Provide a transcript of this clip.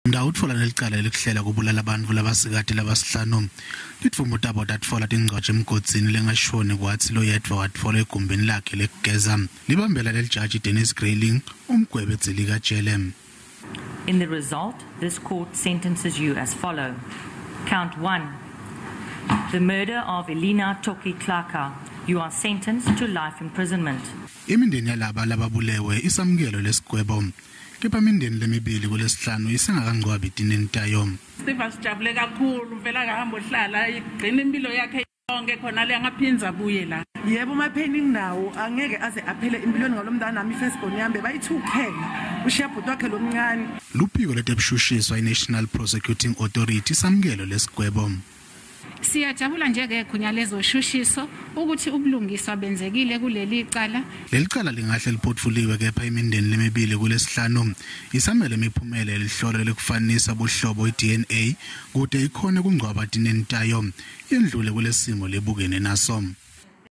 Mndawe utfolwe nelicala elikuhlela kubulala bantfu labasikati labasihlanu. Litfumbuta utfolwe angcwabe emkhatsini lengashoni kwatsi loyedwa watfolwe egumbini lakhe lekugeza. Libambela lelijaji Dennis Grayling umgwebe dzilika jele. In the result, this court sentences you as follow. Count 1. The murder of Elina Toki Klaka. You are sentenced to life imprisonment. Imindeni yalaba lababulewe isamukelo lesigwebo. Kepha imindeni lemibili kulesihlanu isengakangcwabi tinentayo. Stephen sijabule kakhulu mfela kahamba ohlala igcina impilo yakhe yonke khona le aphindze abuye la. Yebo mapheni Mndawe angeke aze aphele impilweni ngalomntana nami firstborn yami bayithukhela ushabhuti wakhe lomncane. Luphiko letebshushiswa iNational Prosecuting Authority isamukelo lesigwebo. Siyajabula njengekhunya lezoshushiso ukuthi ubulungiswa benzekile kuleli cala. Leli cala lingahle liphotfuliwe kepha imindeni lemibili kulesihlanu isamele imiphumela elihlolo lekufanisa buhlobo iDNA kude ikhone kungcwaba tinentayo yendlule kulesimo lebukene naso.